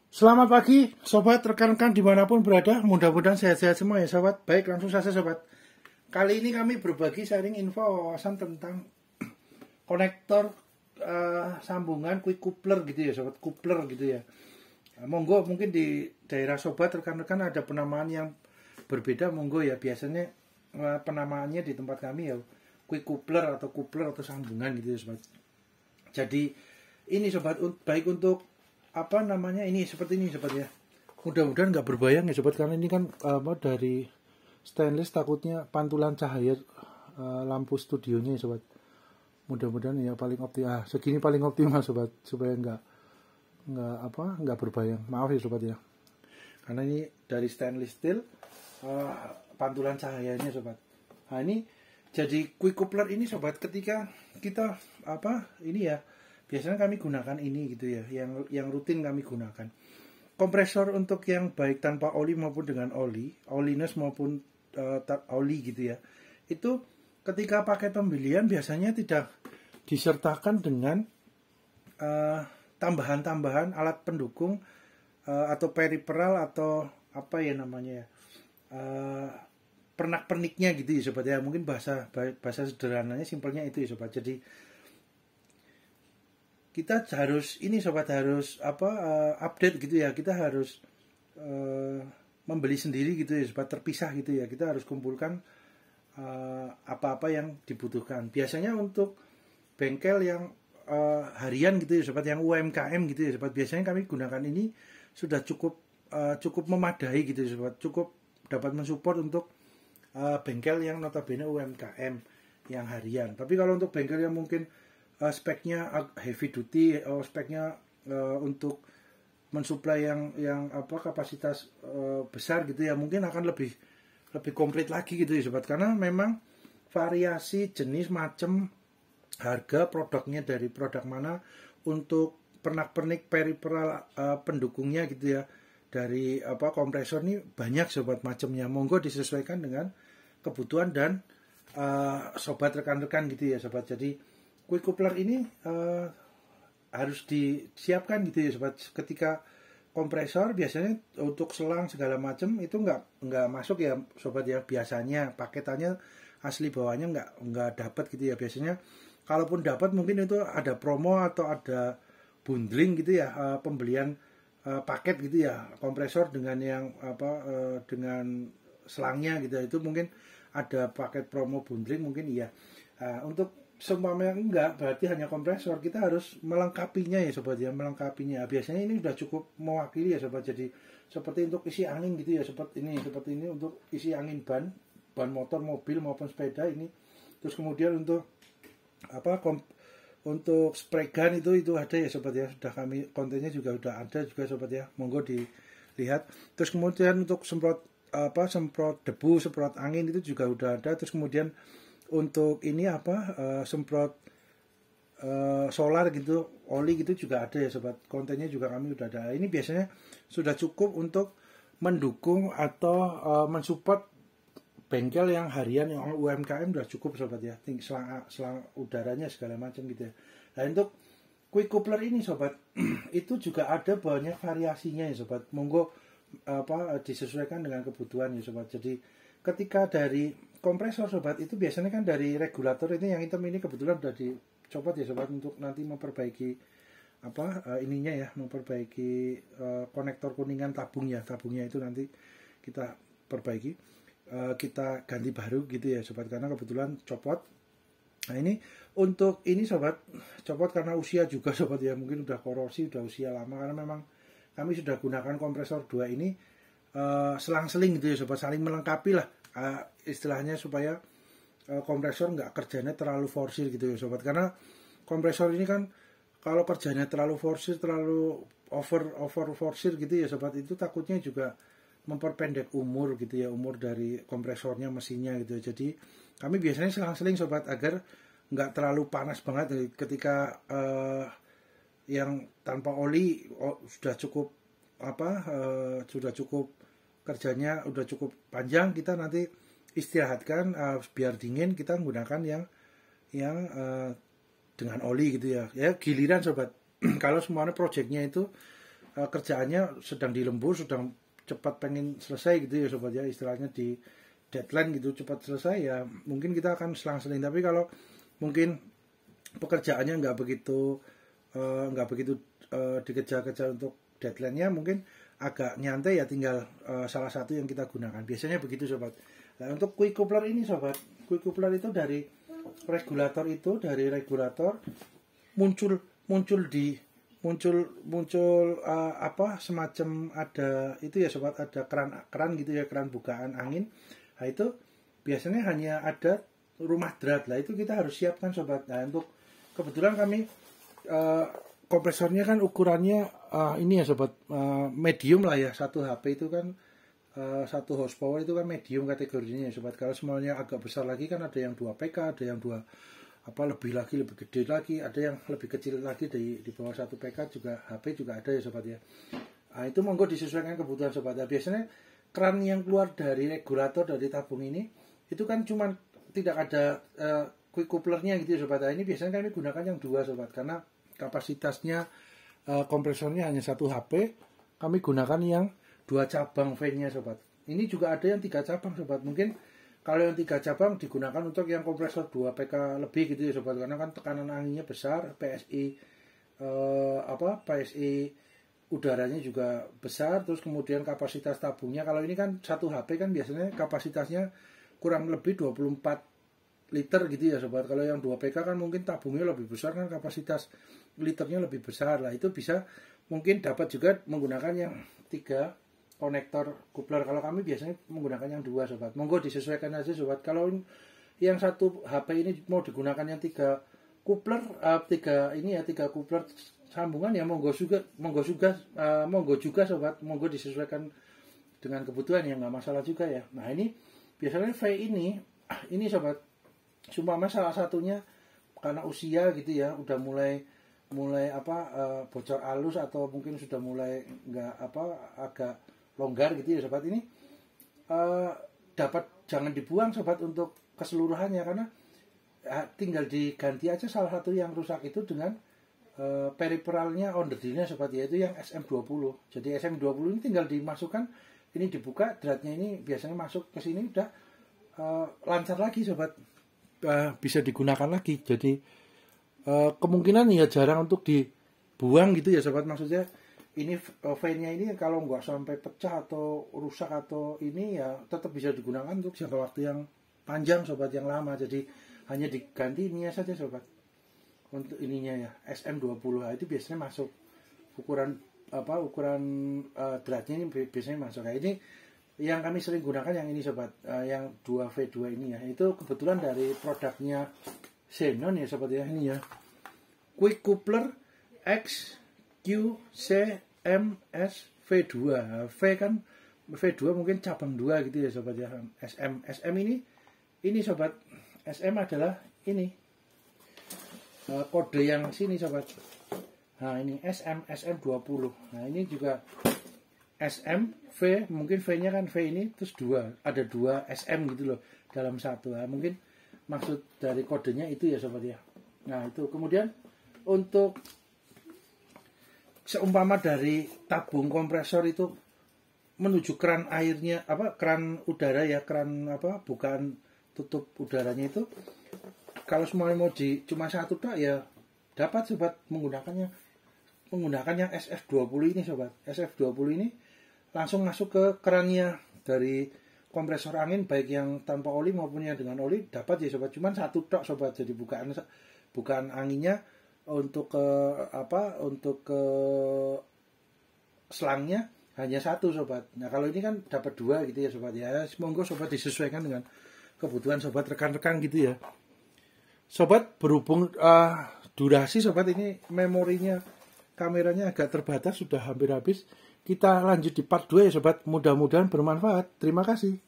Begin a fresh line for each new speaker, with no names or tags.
Selamat pagi, sobat rekan-rekan dimanapun berada. Mudah-mudahan sehat-sehat semua ya sobat. Baik, langsung saja sobat. Kali ini kami berbagi sharing info wawasan tentang konektor sambungan quick coupler gitu ya sobat. Coupler gitu ya. Monggo mungkin di daerah sobat rekan-rekan ada penamaan yang berbeda. Monggo ya, biasanya penamaannya di tempat kami ya quick coupler atau sambungan gitu ya sobat. Jadi ini sobat, baik untuk apa namanya, ini seperti ini sobat ya. Mudah-mudahan nggak berbayang ya sobat, karena ini kan dari stainless, takutnya pantulan cahaya lampu studionya ya sobat. Mudah-mudahan ya paling optimal, segini paling optimal sobat, supaya nggak berbayang. Maaf ya sobat ya, karena ini dari stainless steel, pantulan cahayanya sobat. Nah ini jadi quick coupler ini sobat, ketika kita ini ya, biasanya kami gunakan ini gitu ya, yang rutin kami gunakan. Kompresor untuk yang baik tanpa oli maupun dengan oli, oliness maupun oli gitu ya. Itu ketika pakai pembelian biasanya tidak disertakan dengan tambahan-tambahan alat pendukung atau periperal atau apa ya namanya ya, pernak-perniknya gitu ya sobat ya. Mungkin bahasa sederhananya, simpelnya itu ya sobat. Jadi kita harus ini sobat, harus update gitu ya. Kita harus membeli sendiri gitu ya sobat, terpisah gitu ya. Kita harus kumpulkan apa-apa yang dibutuhkan. Biasanya untuk bengkel yang harian gitu ya sobat, yang UMKM gitu ya sobat, biasanya kami gunakan ini sudah cukup memadai gitu ya sobat, cukup dapat mensupport untuk bengkel yang notabene UMKM yang harian. Tapi kalau untuk bengkel yang mungkin speknya heavy duty, speknya untuk mensuplai yang kapasitas besar gitu ya, mungkin akan lebih komplit lagi gitu ya sobat, karena memang variasi jenis, macam, harga produknya, dari produk mana, untuk pernak-pernik periperal pendukungnya gitu ya, dari kompresor ini banyak sobat macamnya. Monggo disesuaikan dengan kebutuhan dan sobat rekan-rekan gitu ya sobat. Jadi quick coupler ini harus disiapkan gitu ya sobat. Ketika kompresor biasanya untuk selang segala macam itu nggak masuk ya sobat ya, biasanya paketannya asli bawahnya nggak dapat gitu ya. Biasanya kalaupun dapat mungkin itu ada promo atau ada bundling gitu ya, pembelian paket gitu ya, kompresor dengan yang dengan selangnya gitu ya. Itu mungkin ada paket promo bundling mungkin iya. Untuk seumpamanya enggak, berarti hanya kompresor, kita harus melengkapinya ya sobat ya, melengkapinya. Biasanya ini sudah cukup mewakili ya sobat. Jadi seperti untuk isi angin gitu ya, seperti ini untuk isi angin ban motor, mobil maupun sepeda ini. Terus kemudian untuk untuk spray gun itu ada ya sobat ya, sudah kami kontennya juga sudah ada juga sobat ya, monggo dilihat. Terus kemudian untuk semprot debu, semprot angin itu juga udah ada. Terus kemudian untuk ini semprot solar gitu, oli gitu juga ada ya sobat, kontennya juga kami udah ada. Ini biasanya sudah cukup untuk mendukung atau mensupport bengkel yang harian, yang UMKM udah cukup sobat ya, selang udaranya segala macam gitu ya. Nah untuk quick coupler ini sobat itu juga ada banyak variasinya ya sobat, monggo disesuaikan dengan kebutuhan ya sobat. Jadi ketika dari kompresor sobat, itu biasanya kan dari regulator ini yang hitam ini kebetulan udah dicopot ya sobat, untuk nanti memperbaiki ininya ya, memperbaiki konektor kuningan tabungnya itu nanti kita perbaiki, kita ganti baru gitu ya sobat, karena kebetulan copot. Nah ini untuk ini sobat, copot karena usia juga sobat ya, mungkin udah korosi, udah usia lama, karena memang kami sudah gunakan kompresor 2 ini selang-seling gitu ya sobat, saling melengkapi lah istilahnya, supaya kompresor nggak kerjanya terlalu forsir gitu ya sobat. Karena kompresor ini kan kalau kerjanya terlalu forsir, terlalu over forsir gitu ya sobat, itu takutnya juga memperpendek umur gitu ya, umur dari kompresornya, mesinnya gitu ya. Jadi kami biasanya selang-seling sobat, agar nggak terlalu panas banget ketika yang tanpa oli sudah cukup sudah cukup kerjanya, udah cukup panjang, kita nanti istirahatkan biar dingin, kita menggunakan yang dengan oli gitu ya. Ya giliran sobat. Kalau semuanya projectnya itu kerjaannya sedang di lembur, sedang cepat pengen selesai gitu ya sobat ya, istilahnya di deadline gitu cepat selesai ya mungkin kita akan selang-seling. Tapi kalau mungkin pekerjaannya nggak begitu dikejar-kejar untuk deadline-nya, mungkin agak nyantai ya tinggal salah satu yang kita gunakan. Biasanya begitu sobat. Nah, untuk quick coupler ini sobat, quick coupler itu dari regulator muncul semacam ada itu ya sobat, ada keran gitu ya, keran bukaan angin. Nah itu biasanya hanya ada rumah drat lah, itu kita harus siapkan sobat. Nah untuk kebetulan kami kompresornya kan ukurannya ini ya sobat, medium lah ya, 1 HP itu kan 1 horsepower itu kan medium kategorinya ya sobat. Kalau semuanya agak besar lagi kan ada yang 2 PK, ada yang 2 lebih gede lagi, ada yang lebih kecil lagi di bawah 1 PK juga, HP juga ada ya sobat ya. Nah, itu monggo disesuaikan kebutuhan sobat. Nah, biasanya keran yang keluar dari regulator dari tabung ini itu kan cuman tidak ada quick couplernya gitu ya sobat. Nah, ini biasanya kami gunakan yang 2 sobat, karena kapasitasnya kompresornya hanya 1 HP. Kami gunakan yang 2 cabang fan-nya sobat. Ini juga ada yang 3 cabang sobat. Mungkin kalau yang 3 cabang digunakan untuk yang kompresor 2 PK lebih gitu ya sobat, karena kan tekanan anginnya besar, PSI udaranya juga besar, terus kemudian kapasitas tabungnya, kalau ini kan 1 HP kan biasanya kapasitasnya kurang lebih 24 liter gitu ya sobat. Kalau yang 2 PK kan mungkin tabungnya lebih besar kan, kapasitas liternya lebih besar lah. Itu bisa mungkin dapat juga menggunakan yang 3 konektor coupler. Kalau kami biasanya menggunakan yang 2 sobat. Monggo disesuaikan aja sobat. Kalau yang 1 HP ini mau digunakan yang 3 coupler, 3 coupler sambungan ya monggo juga sobat. Monggo disesuaikan dengan kebutuhan ya, nggak masalah juga ya. Nah ini biasanya V ini sobat, sumpama salah satunya karena usia gitu ya, udah mulai bocor halus atau mungkin sudah mulai agak longgar gitu ya sobat, ini jangan dibuang sobat untuk keseluruhannya, karena tinggal diganti aja salah satu yang rusak itu dengan periferalnya onderdilnya sobat, yaitu yang SM20. Jadi SM20 ini tinggal dimasukkan, ini dibuka, dratnya ini biasanya masuk ke sini, udah lancar lagi sobat, bisa digunakan lagi. Jadi kemungkinan ya jarang untuk dibuang gitu ya sobat. Maksudnya ini fan-nya ini kalau nggak sampai pecah atau rusak atau ini ya tetap bisa digunakan untuk jangka waktu yang panjang sobat, yang lama. Jadi hanya diganti ininya saja sobat. Untuk ininya ya SM20 itu biasanya masuk ukuran dratnya ini biasanya masuk. Nah, ini yang kami sering gunakan yang ini sobat, yang 2V2 ini ya. Itu kebetulan dari produknya Xenon ya sobat ya, ini ya. Quick Coupler XQCMS V2. V kan V2 mungkin cabang 2 gitu ya sobat ya. SM ini sobat, SM adalah ini kode yang sini sobat. Nah ini SM20. Nah ini juga SM V, mungkin V-nya kan V ini terus 2, ada 2 SM gitu loh dalam satu. Nah, mungkin maksud dari kodenya itu ya sobat ya. Nah itu kemudian untuk seumpama dari tabung kompresor itu menuju keran airnya, keran udara ya, keran bukaan tutup udaranya itu, kalau semuanya mau cuma satu tak ya dapat sobat menggunakan yang SF20 ini sobat. SF20 ini langsung masuk ke kerannya dari kompresor angin, baik yang tanpa oli maupun yang dengan oli, dapat ya sobat. Cuman satu tok sobat. Jadi bukaan anginnya untuk ke selangnya hanya 1 sobat. Nah kalau ini kan dapat 2 gitu ya sobat ya. Monggo sobat disesuaikan dengan kebutuhan sobat, rekan-rekan gitu ya sobat. Berhubung durasi sobat, ini memorinya, kameranya agak terbatas, sudah hampir habis. Kita lanjut di part 2 ya sobat. Mudah-mudahan bermanfaat. Terima kasih.